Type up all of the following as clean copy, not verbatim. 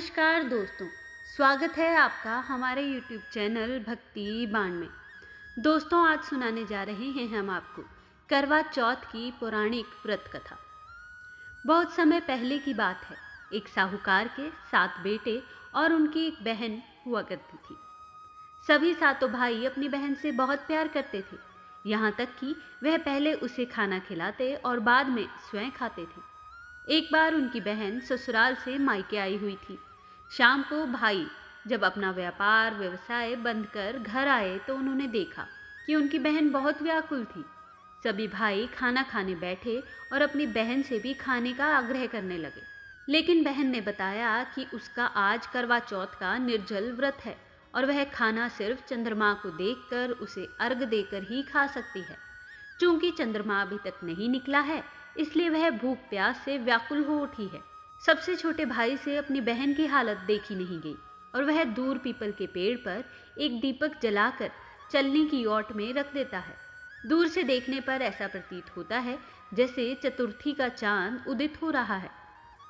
नमस्कार दोस्तों, स्वागत है आपका हमारे YouTube चैनल भक्ति बाण में। दोस्तों, आज सुनाने जा रहे हैं हम आपको करवा चौथ की पौराणिक व्रत कथा। बहुत समय पहले की बात है। एक साहूकार के 7 बेटे और उनकी एक बहन हुआ करती थी। सभी सातों भाई अपनी बहन से बहुत प्यार करते थे, यहाँ तक कि वह पहले उसे खाना खिलाते और बाद में स्वयं खाते थे। एक बार उनकी बहन ससुराल से मायके आई हुई थी। शाम को भाई जब अपना व्यापार व्यवसाय बंद कर घर आए तो उन्होंने देखा कि उनकी बहन बहुत व्याकुल थी। सभी भाई खाना खाने बैठे और अपनी बहन से भी खाने का आग्रह करने लगे, लेकिन बहन ने बताया कि उसका आज करवा चौथ का निर्जल व्रत है और वह खाना सिर्फ चंद्रमा को देखकर उसे अर्घ देकर ही खा सकती है। चूंकि चंद्रमा अभी तक नहीं निकला है, इसलिए वह भूख प्यास से व्याकुल हो उठी है। सबसे छोटे भाई से अपनी बहन की हालत देखी नहीं गई और वह दूर पीपल के पेड़ पर एक दीपक जलाकर चलने की ओट में रख देता है। दूर से देखने पर ऐसा प्रतीत होता है जैसे चतुर्थी का चांद उदित हो रहा है।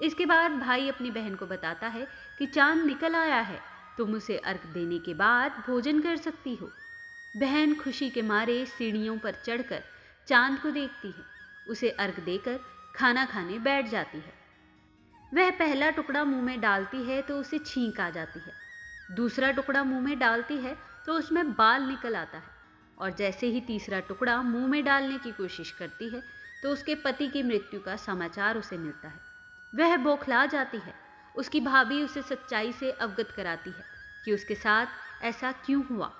इसके बाद भाई अपनी बहन को बताता है कि चांद निकल आया है, तुम उसे अर्घ देने के बाद भोजन कर सकती हो। बहन खुशी के मारे सीढ़ियों पर चढ़कर चांद को देखती है, उसे अर्घ देकर खाना खाने बैठ जाती है। वह पहला टुकड़ा मुंह में डालती है तो उसे छींक आ जाती है। दूसरा टुकड़ा मुंह में डालती है तो उसमें बाल निकल आता है और जैसे ही तीसरा टुकड़ा मुंह में डालने की कोशिश करती है तो उसके पति की मृत्यु का समाचार उसे मिलता है। वह बौखला जाती है। उसकी भाभी उसे सच्चाई से अवगत कराती है कि उसके साथ ऐसा क्यों हुआ।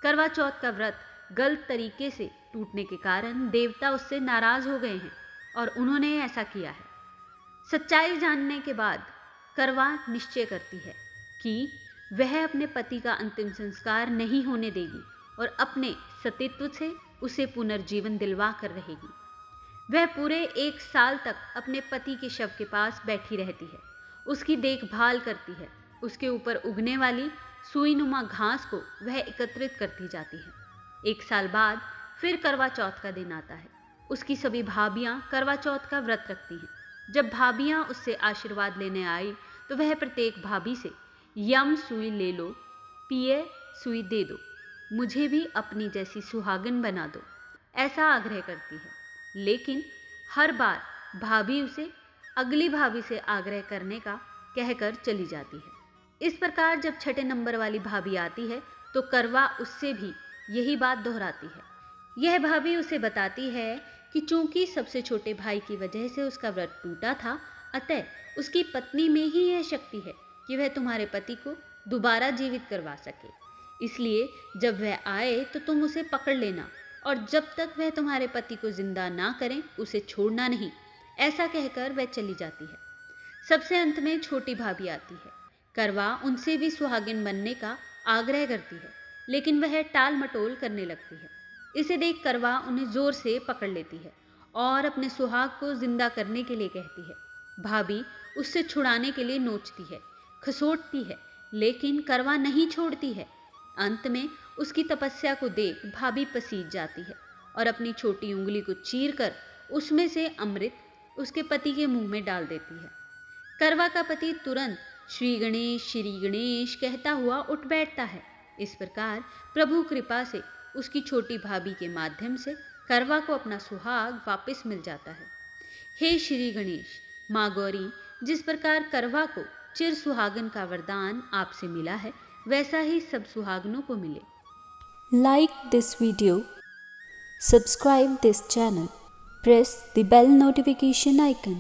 करवा चौथ का व्रत गलत तरीके से टूटने के कारण देवता उससे नाराज हो गए हैं और उन्होंने ऐसा किया है। सच्चाई जानने के बाद करवा निश्चय करती है कि वह अपने पति का अंतिम संस्कार नहीं होने देगी और अपने सतीत्व से उसे पुनर्जीवन दिलवा कर रहेगी। वह पूरे 1 साल तक अपने पति के शव के पास बैठी रहती है, उसकी देखभाल करती है। उसके ऊपर उगने वाली सुईनुमा घास को वह एकत्रित करती जाती है। 1 साल बाद फिर करवा चौथ का दिन आता है। उसकी सभी भाभियां करवा चौथ का व्रत रखती हैं। जब भाभियां उससे आशीर्वाद लेने आई तो वह प्रत्येक भाभी से यम सुई ले लो, पिए सुई दे दो, मुझे भी अपनी जैसी सुहागन बना दो, ऐसा आग्रह करती है। लेकिन हर बार भाभी उसे अगली भाभी से आग्रह करने का कहकर चली जाती है। इस प्रकार जब 6 नंबर वाली भाभी आती है तो करवा उससे भी यही बात दोहराती है। यह भाभी उसे बताती है कि चूंकि सबसे छोटे भाई की वजह से उसका व्रत टूटा था, अतः उसकी पत्नी में ही यह शक्ति है कि वह तुम्हारे पति को दोबारा जीवित करवा सके। इसलिए जब वह आए तो तुम उसे पकड़ लेना और जब तक वह तुम्हारे पति को जिंदा ना करें उसे छोड़ना नहीं। ऐसा कहकर वह चली जाती है। सबसे अंत में छोटी भाभी आती है। करवा उनसे भी सुहागिन बनने का आग्रह करती है, लेकिन वह टाल मटोल करने लगती है। इसे देख करवा उन्हें जोर से पकड़ लेती है और अपने सुहाग को जिंदा करने के लिए कहती है। भाभी उससे छुड़ाने के लिए नोचती है, खसोटती है, लेकिन करवा नहीं छोड़ती है। अंत में उसकी तपस्या को देख भाभी पसीज जाती है और अपनी छोटी उंगली को चीरकर उसमें से अमृत उसके पति के मुंह में डाल देती है। करवा का पति तुरंत श्री गणेश कहता हुआ उठ बैठता है। इस प्रकार प्रभु कृपा से उसकी छोटी भाभी के माध्यम से करवा को अपना सुहाग वापस मिल जाता है। हे श्री गणेश, माँ गौरी, जिस प्रकार करवा को चिर सुहागन का वरदान आपसे मिला है, वैसा ही सब सुहागनों को मिले। Like this video, subscribe this channel, press the bell notification icon.